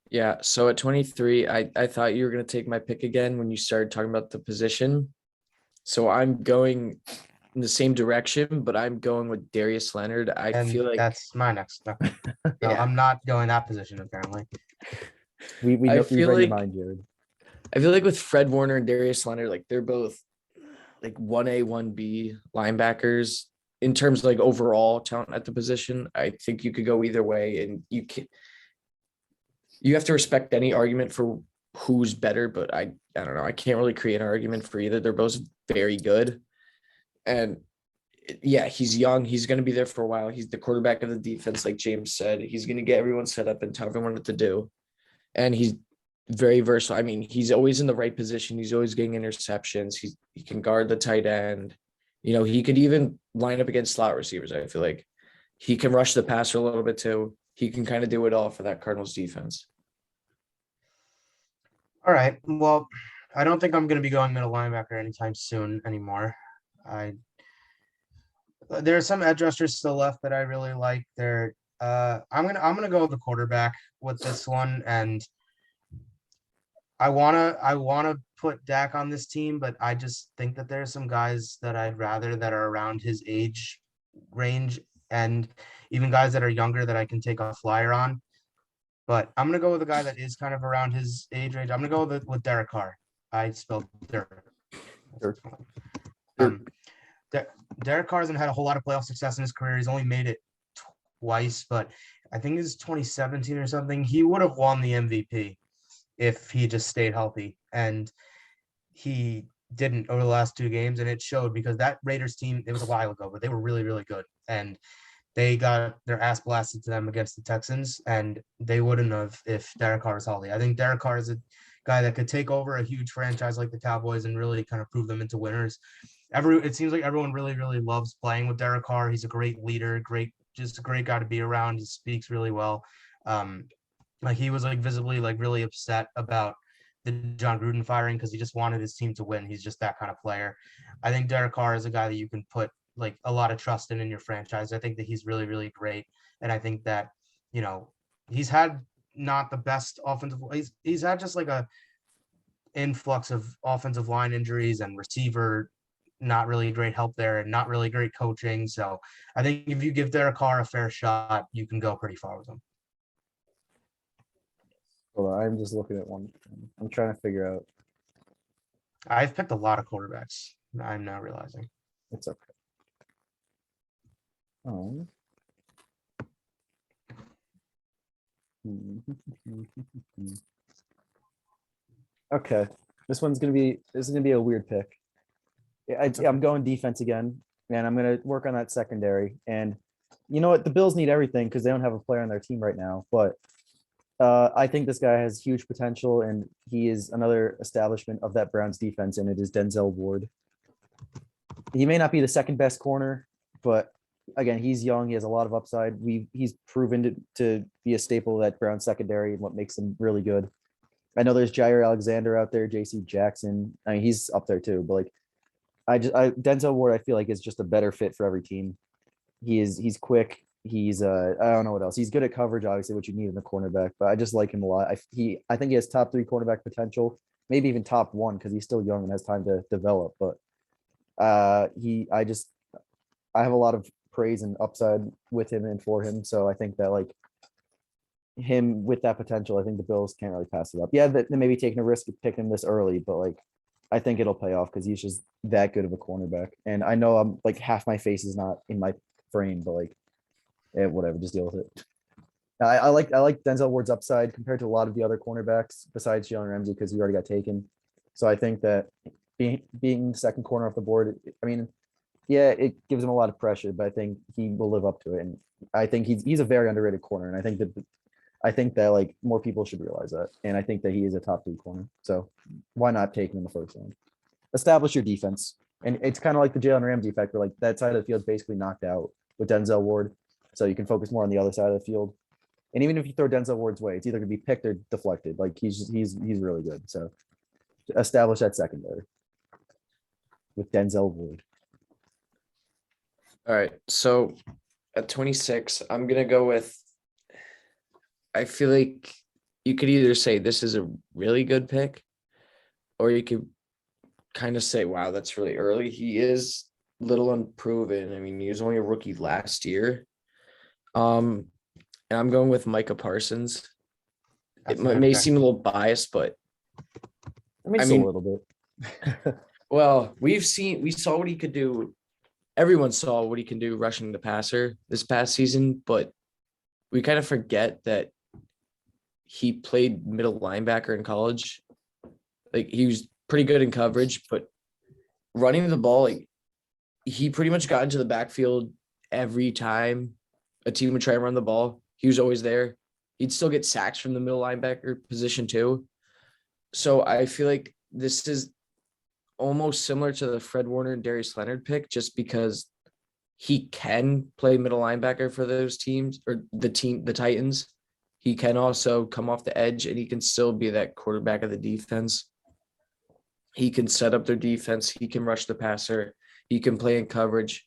Yeah. So at 23, I thought you were going to take my pick again when you started talking about the position. So I'm going in the same direction, but I'm going with Darius Leonard. I And feel like that's my next. No, Yeah. I'm not going that position apparently. We I know we feel read your like- mind, Jared. I feel like with Fred Warner and Darius Leonard, like they're both like 1A, 1B linebackers in terms of like overall talent at the position. I think you could go either way, and you have to respect any argument for who's better, but I don't know. I can't really create an argument for either. They're both very good. And yeah, he's young. He's going to be there for a while. He's the quarterback of the defense, like James said. He's going to get everyone set up and tell everyone what to do. And he's very versatile. I mean, he's always in the right position. He's always getting interceptions. He can guard the tight end. You know, he could even line up against slot receivers. I feel like he can rush the passer a little bit too. He can kind of do it all for that Cardinals defense. All right. Well, I don't think I'm going to be going middle linebacker anytime soon anymore. There are some edge rushers still left that I really like. I'm gonna go with the quarterback with this one, and I wanna put Dak on this team, but I just think that there are some guys that I'd rather that are around his age range, and even guys that are younger that I can take a flyer on. But I'm gonna go with a guy that is kind of around his age range. I'm gonna go with Derek Carr. I spelled Derek. Derek Carr hasn't had a whole lot of playoff success in his career. He's only made it twice, but I think it's 2017 or something. He would have won the MVP if he just stayed healthy, and he didn't over the last 2 games, and it showed because that Raiders team, it was a while ago, but they were really, really good, and they got their ass blasted to them against the Texans, and they wouldn't have if Derek Carr is healthy. I think Derek Carr is a guy that could take over a huge franchise like the Cowboys and really kind of prove them into winners. It seems like everyone really, really loves playing with Derek Carr. He's a great leader, just a great guy to be around. He speaks really well. Like he was like visibly like really upset about the John Gruden firing because he just wanted his team to win. He's just that kind of player. I think Derek Carr is a guy that you can put like a lot of trust in your franchise. I think that he's really, really great. And I think that, you know, he's had not the best offensive, he's had just like a influx of offensive line injuries and receiver, not really great help there and not really great coaching. So I think if you give Derek Carr a fair shot, you can go pretty far with him. Hold on, I'm just looking at one. I'm trying to figure out. I've picked a lot of quarterbacks. I'm now realizing. It's okay. Oh. Okay, this is gonna be a weird pick. I'm going defense again, and I'm gonna work on that secondary. And you know what? The Bills need everything because they don't have a player on their team right now. But I think this guy has huge potential, and he is another establishment of that Browns defense, and it is Denzel Ward. He may not be the second best corner, but again, he's young. He has a lot of upside. He's proven to be a staple of that Browns secondary and what makes him really good. I know there's Jair Alexander out there, J.C. Jackson. I mean, he's up there too, but like, Denzel Ward, I feel like is just a better fit for every team. He's quick. He's I don't know what else. He's good at coverage, obviously, what you need in a cornerback, but I just like him a lot. I think he has top 3 cornerback potential, maybe even top 1 because he's still young and has time to develop. But I have a lot of praise and upside with him and for him. So I think that like him with that potential, I think the Bills can't really pass it up. Yeah, they may be taking a risk of picking him this early, but like I think it'll pay off because he's just that good of a cornerback. And I know I'm like half my face is not in my frame, but like whatever, just deal with it. I like Denzel Ward's upside compared to a lot of the other cornerbacks besides Jalen Ramsey because he already got taken. So I think that being the second corner off the board, I mean, yeah, it gives him a lot of pressure, but I think he will live up to it. And I think he's a very underrated corner. And I think that like more people should realize that. And I think that he is a top 3 corner. So why not take him in the first round? Establish your defense. And it's kind of like the Jalen Ramsey effect where like that side of the field is basically knocked out with Denzel Ward. So you can focus more on the other side of the field. And even if you throw Denzel Ward's way, it's either going to be picked or deflected. Like he's really good. So establish that secondary with Denzel Ward. All right. So at 26, I'm going to go with, I feel like you could either say this is a really good pick, or you could kind of say, wow, that's really early. He is little unproven. I mean, he was only a rookie last year. And I'm going with Micah Parsons. It may seem a little biased, but I mean, a little bit. Well, we saw what he could do. Everyone saw what he can do rushing the passer this past season, but we kind of forget that he played middle linebacker in college. Like he was pretty good in coverage, but running the ball, like he pretty much got into the backfield every time a team would try and run the ball. He was always there. He'd still get sacks from the middle linebacker position too. So I feel like this is almost similar to the Fred Warner and Darius Leonard pick, just because he can play middle linebacker for those teams or the Titans. He can also come off the edge and he can still be that quarterback of the defense. He can set up their defense. He can rush the passer. He can play in coverage.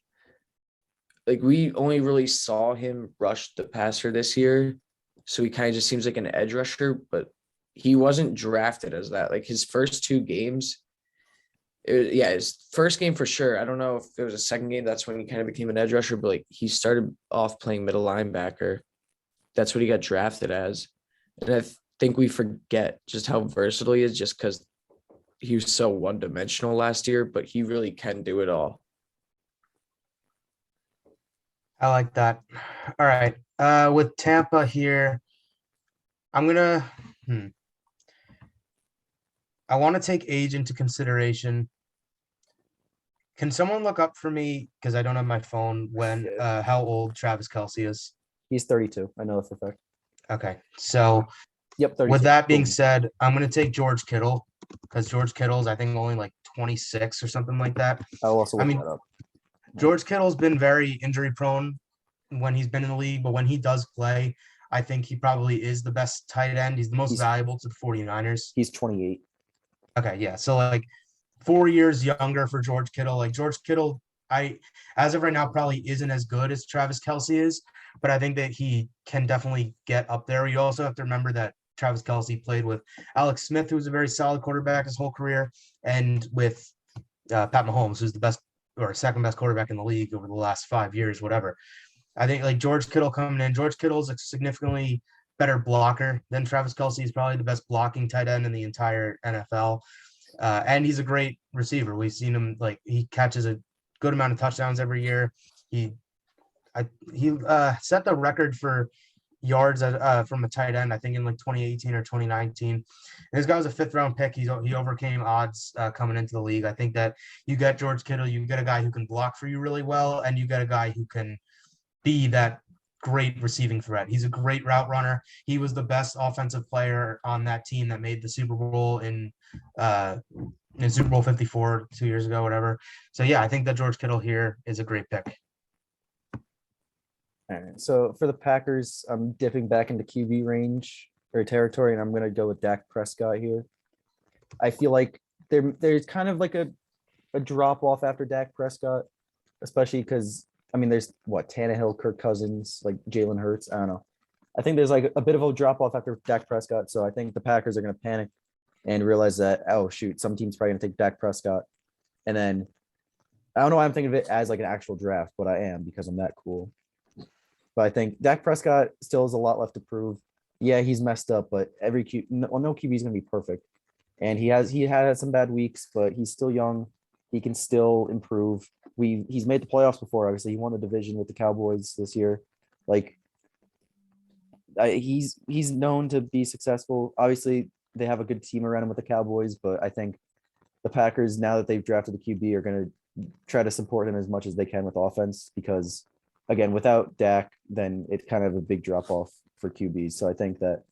Like we only really saw him rush the passer this year. So he kind of just seems like an edge rusher, but he wasn't drafted as that. Like his first 2 games, his first game for sure. I don't know if it was a second game. That's when he kind of became an edge rusher, but like he started off playing middle linebacker. That's what he got drafted as. And I think we forget just how versatile he is just because he was so one-dimensional last year, but he really can do it all. I like that. All right. With Tampa here, I'm gonna. I want to take age into consideration. Can someone look up for me because I don't have my phone when how old Travis Kelce is? He's 32. I know that for a fact. Okay, so Yep. 32. with that being said, I'm gonna take George Kittle because George Kittle's I think only like 26 or something like that. I'll also look that up. George Kittle's been very injury prone when he's been in the league, but when he does play, I think he probably is the best tight end. He's the most valuable to the 49ers. He's 28. Okay, yeah. So like 4 years younger for George Kittle. Like George Kittle, as of right now, probably isn't as good as Travis Kelce is, but I think that he can definitely get up there. You also have to remember that Travis Kelce played with Alex Smith, who's a very solid quarterback his whole career, and with Pat Mahomes, who's the best or second best quarterback in the league over the last 5 years, whatever. I think like George Kittle coming in, George Kittle's a significantly better blocker than Travis Kelce. He's probably the best blocking tight end in the entire NFL. And he's a great receiver. We've seen him like he catches a good amount of touchdowns every year. He set the record for yards from a tight end, I think in like 2018 or 2019. And this guy was a 5th round pick. He overcame odds coming into the league. I think that you get George Kittle, you get a guy who can block for you really well, and you get a guy who can be that great receiving threat. He's a great route runner. He was the best offensive player on that team that made the Super Bowl in Super Bowl 54 2 years ago, whatever. So yeah, I think that George Kittle here is a great pick. All right. So for the Packers, I'm dipping back into QB range or territory, and I'm going to go with Dak Prescott here. I feel like there's kind of like a drop off after Dak Prescott, especially because I mean, there's what, Tannehill, Kirk Cousins, like Jalen Hurts. I don't know. I think there's like a bit of a drop off after Dak Prescott. So I think the Packers are going to panic and realize that, oh shoot, some team's probably going to take Dak Prescott. And then I don't know why I'm thinking of it as like an actual draft, but I am because I'm that cool. But I think Dak Prescott still has a lot left to prove. Yeah, he's messed up, but no QB is going to be perfect. And he had some bad weeks, but he's still young. He can still improve. He's made the playoffs before. Obviously, he won the division with the Cowboys this year. Like he's known to be successful. Obviously, they have a good team around him with the Cowboys, but I think the Packers, now that they've drafted the QB, are going to try to support him as much as they can with offense because, again, without Dak, then it's kind of a big drop off for QBs. So I think that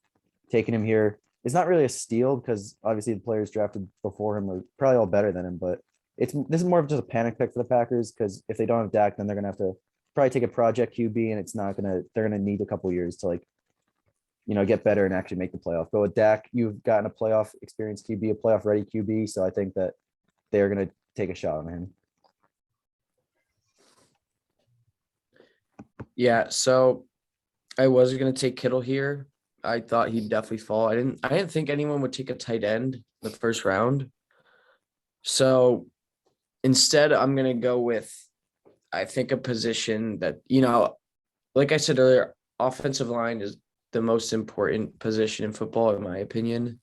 taking him here is not really a steal because obviously the players drafted before him are probably all better than him, but this is more of just a panic pick for the Packers because if they don't have Dak, then they're going to have to probably take a project QB and they're going to need a couple years to get better and actually make the playoff. But with Dak, you've gotten a playoff experienced QB, a playoff ready QB. So I think that they're going to take a shot on him. Yeah, so I was going to take Kittle here. I thought he'd definitely fall. I didn't think anyone would take a tight end the first round. So instead, I'm going to go with, I think, a position that, like I said earlier, offensive line is the most important position in football, in my opinion.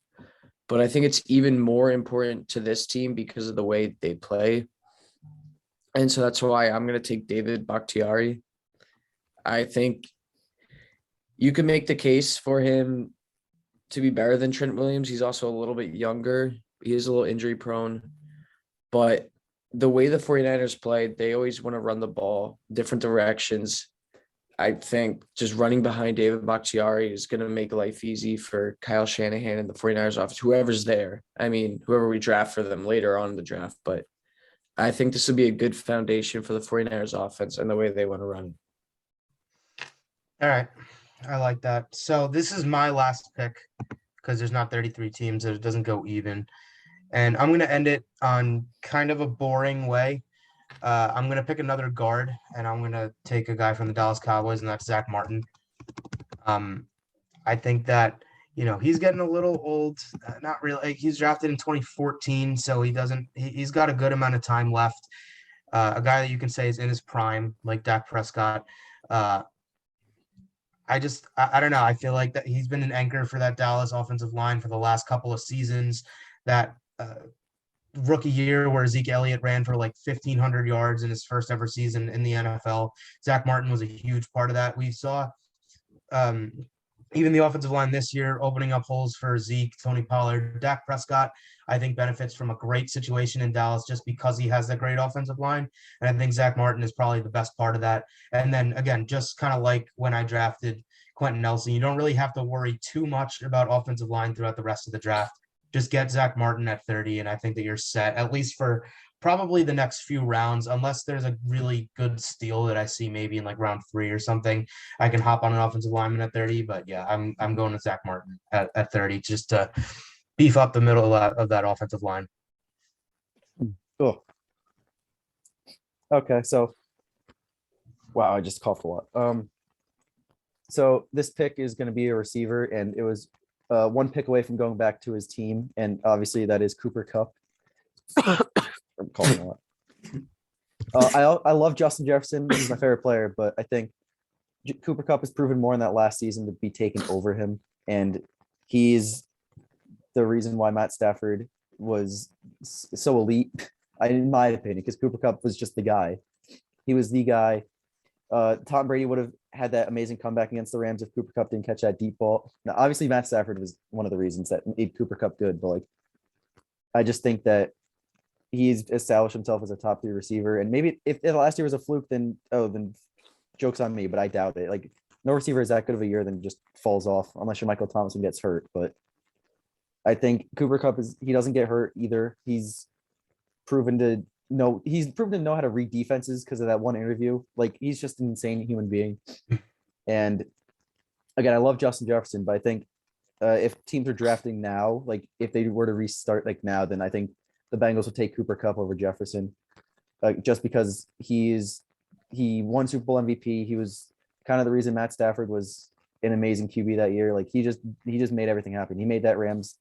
But I think it's even more important to this team because of the way they play. And so that's why I'm going to take David Bakhtiari. I think you can make the case for him to be better than Trent Williams. He's also a little bit younger. He is a little injury prone. But the way the 49ers play, they always want to run the ball different directions. I think just running behind David Bakhtiari is going to make life easy for Kyle Shanahan and the 49ers office, whoever's there. I mean, whoever we draft for them later on in the draft. But I think this would be a good foundation for the 49ers offense and the way they want to run. All right. I like that. So this is my last pick because there's not 33 teams, so it doesn't go even. And I'm going to end it on kind of a boring way. I'm going to pick another guard, and I'm going to take a guy from the Dallas Cowboys, and that's Zach Martin. I think that, he's getting a little old. Not really. Like, he's drafted in 2014, so he's got a good amount of time left. A guy that you can say is in his prime, like Dak Prescott. I don't know. I feel like that he's been an anchor for that Dallas offensive line for the last couple of seasons. That rookie year where Zeke Elliott ran for like 1,500 yards in his first ever season in the NFL. Zach Martin was a huge part of that. We saw even the offensive line this year opening up holes for Zeke, Tony Pollard. Dak Prescott, I think, benefits from a great situation in Dallas just because he has that great offensive line. And I think Zach Martin is probably the best part of that. And then, again, just kind of like when I drafted Quentin Nelson, you don't really have to worry too much about offensive line throughout the rest of the draft. Just get Zach Martin at 30, and I think that you're set, at least for probably the next few rounds, unless there's a really good steal that I see maybe in like round 3 or something. I can hop on an offensive lineman at 30, but yeah, I'm going with Zach Martin at 30 just to beef up the middle of that offensive line. Cool. Okay, so wow, I just coughed a lot. So this pick is going to be a receiver, and it was one pick away from going back to his team, and obviously that is Cooper Kupp. I'm calling a lot. I love Justin Jefferson. He's my favorite player, but I think Cooper Kupp has proven more in that last season to be taken over him, and he's the reason why Matt Stafford was so elite, in my opinion, because Cooper Kupp was just the guy. He was the guy. Tom Brady would have had that amazing comeback against the Rams if Cooper Kupp didn't catch that deep ball. Now, obviously, Matt Stafford was one of the reasons that made Cooper Kupp good, but I just think that he's established himself as a top 3 receiver. And maybe if last year was a fluke, then joke's on me, but I doubt it. No receiver is that good of a year then just falls off unless you're Michael Thomas and gets hurt. But I think Cooper Kupp he doesn't get hurt either. He's proven to know how to read defenses because of that one interview. He's just an insane human being. And again, I love Justin Jefferson, but I think if teams are drafting now, if they were to restart now, then I think the Bengals would take Cooper Kupp over Jefferson, just because he's he won Super Bowl MVP. He was kind of the reason Matt Stafford was an amazing QB that year. Like he just made everything happen. He made that Rams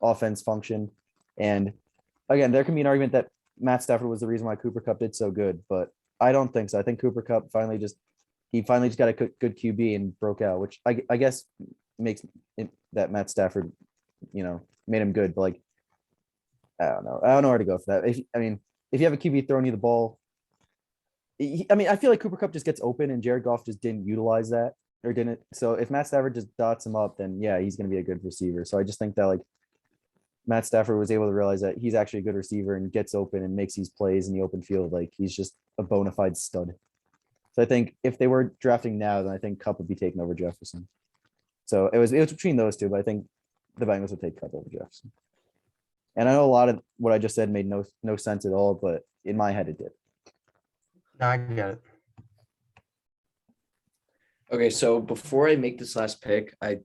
offense function. And again, there can be an argument that Matt Stafford was the reason why Cooper Kupp did so good, but I don't think so. I think Cooper Kupp finally just got a good QB and broke out, which I guess makes it, that Matt Stafford, made him good. But like, I don't know where to go for that. If you have a QB throwing you the ball, I feel like Cooper Kupp just gets open and Jared Goff just didn't utilize that or didn't. So if Matt Stafford just dots him up, then yeah, he's going to be a good receiver. So I just think that like Matt Stafford was able to realize that he's actually a good receiver and gets open and makes these plays in the open field. Like he's just a bona fide stud. So I think if they were drafting now, then I think Kupp would be taken over Jefferson. So it was between those two, but I think the Bengals would take Kupp over Jefferson. And I know a lot of what I just said made no sense at all, but in my head it did. No, I get it. Okay, so before I make this last pick, I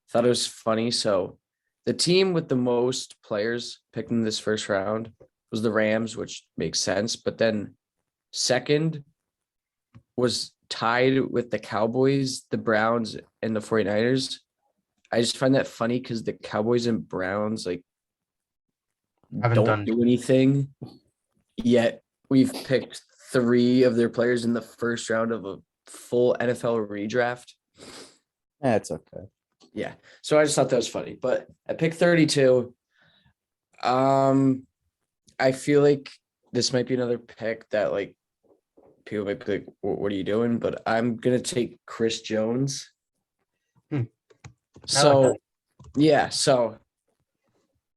thought it was funny. So the team with the most players picked in this first round was the Rams, which makes sense. But then second was tied with the Cowboys, the Browns, and the 49ers. I just find that funny because the Cowboys and Browns don't do anything, yet we've picked 3 of their players in the first round of a full NFL redraft. That's okay. Yeah. So I just thought that was funny. But at pick 32, I feel like this might be another pick that like people might be like, what are you doing? But I'm gonna take Chris Jones. So yeah, so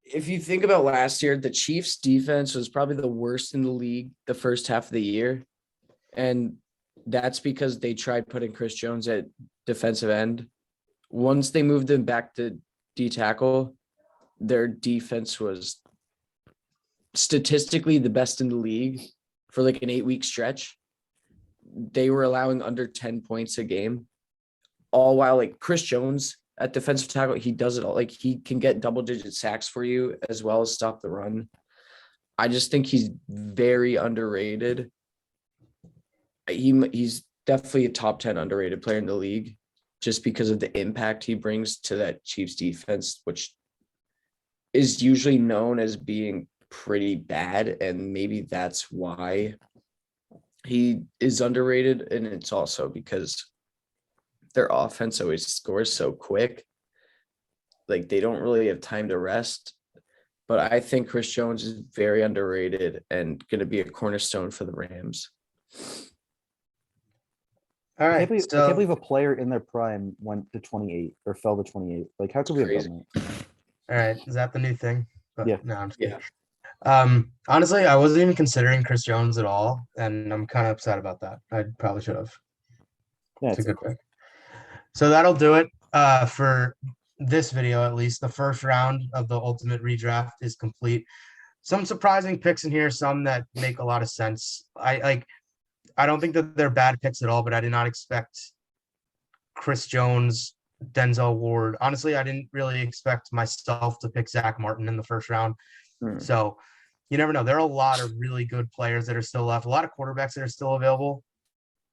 if you think about last year, the Chiefs defense was probably the worst in the league the first half of the year. And that's because they tried putting Chris Jones at defensive end. Once they moved him back to D tackle, their defense was statistically the best in the league for like an 8-week stretch. They were allowing under 10 points a game, all while like Chris Jones at defensive tackle, he does it all. Like he can get double-digit sacks for you as well as stop the run. I just think he's very underrated. He's definitely a top 10 underrated player in the league just because of the impact he brings to that Chiefs defense, which is usually known as being pretty bad. And maybe that's why he is underrated. And it's also because their offense always scores so quick. Like they don't really have time to rest. But I think Chris Jones is very underrated and going to be a cornerstone for the Rams. All right. I can't believe a player in their prime went to 28 or fell to 28. Like how could we have done that? All right. Is that the new thing? But, Yeah. No, I'm just kidding. Honestly, I wasn't even considering Chris Jones at all, and I'm kind of upset about that. I probably should have. Yeah, it's a good pick. So that'll do it for this video, at least. The first round of the Ultimate Redraft is complete. Some surprising picks in here, some that make a lot of sense. I don't think that they're bad picks at all, but I did not expect Chris Jones, Denzel Ward. Honestly, I didn't really expect myself to pick Zach Martin in the first round. So you never know. There are a lot of really good players that are still left, a lot of quarterbacks that are still available.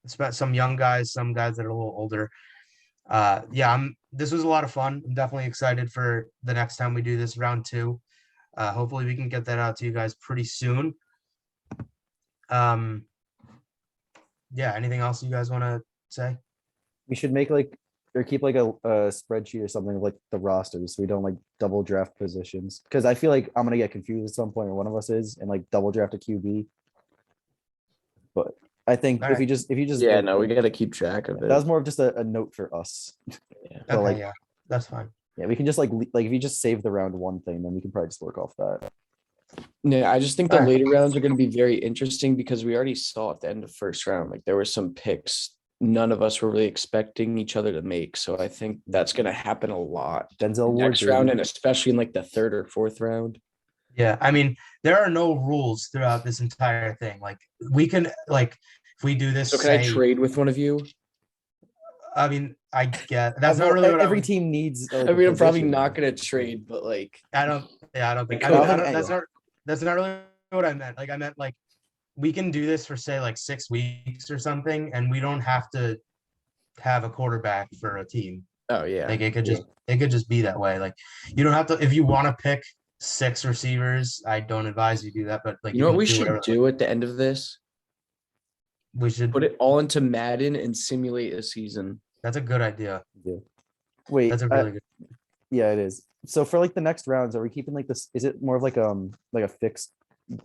Some young guys, some guys that are a little older. This was a lot of fun. I'm definitely excited for the next time we do this round 2. Hopefully we can get that out to you guys pretty soon. Anything else you guys want to say? We should make keep like a spreadsheet or something of like the rosters so we don't like double draft positions. Because I feel like I'm gonna get confused at some point, or one of us is, and like double draft a QB. But I think if you just we got to keep track of it. That was more of just a note for us. Yeah. Okay, that's fine. Yeah, we can just like if you just save the round 1 thing, then we can probably just work off that. Yeah, I just think the later rounds are going to be very interesting because we already saw at the end of the first round, like there were some picks none of us were really expecting each other to make. So I think that's going to happen a lot. Denzel Ward next round, and especially in like the 3rd or 4th round. Yeah, I mean, there are no rules throughout this entire thing. Like we can, like, if we do this. So can I trade with one of you? I mean, I get that's not really what every team needs. I mean, I'm probably not going to trade, but like, I don't think that's not really what I meant. Like I meant like we can do this for say like 6 weeks or something, and we don't have to have a quarterback for a team. Oh yeah. Like it could just be that way. Like you don't have to if you want to pick 6 receivers. I don't advise you do that, but like You know what can we do should whatever. do at the end of this? We should. Put it all into Madden and simulate a season. That's a good idea. Yeah. Wait, That's a really good. yeah, it is. So for like the next rounds, are we keeping like this? Is it more of like a fixed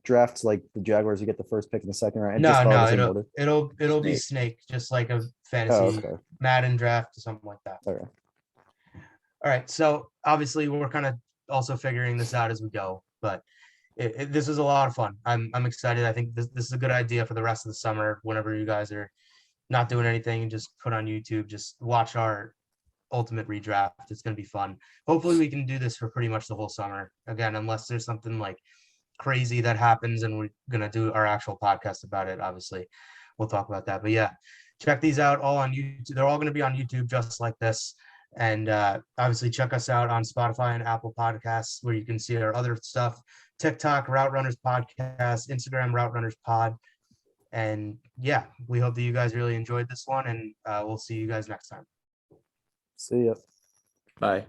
draft? Like the Jaguars, you get the first pick in the second round. And No, just follow no, the same order? it'll be Snake. snake, just like a Oh, fantasy okay. Madden draft or something like that. Okay. All right. So obviously we're kind of also figuring this out as we go, but this is a lot of fun. I'm excited. I think this is a good idea for the rest of the summer. Whenever you guys are not doing anything, just put on YouTube, just watch our ultimate redraft. It's gonna be fun. Hopefully we can do this for pretty much the whole summer. Again, unless there's something like crazy that happens and we're gonna do our actual podcast about it. Obviously, we'll talk about that. But yeah, check these out all on YouTube. They're all gonna be on YouTube just like this. And obviously check us out on Spotify and Apple Podcasts where you can see our other stuff. TikTok, Route Runners Podcast, Instagram, Route Runners Pod. And yeah, we hope that you guys really enjoyed this one, and we'll see you guys next time. See ya. Bye.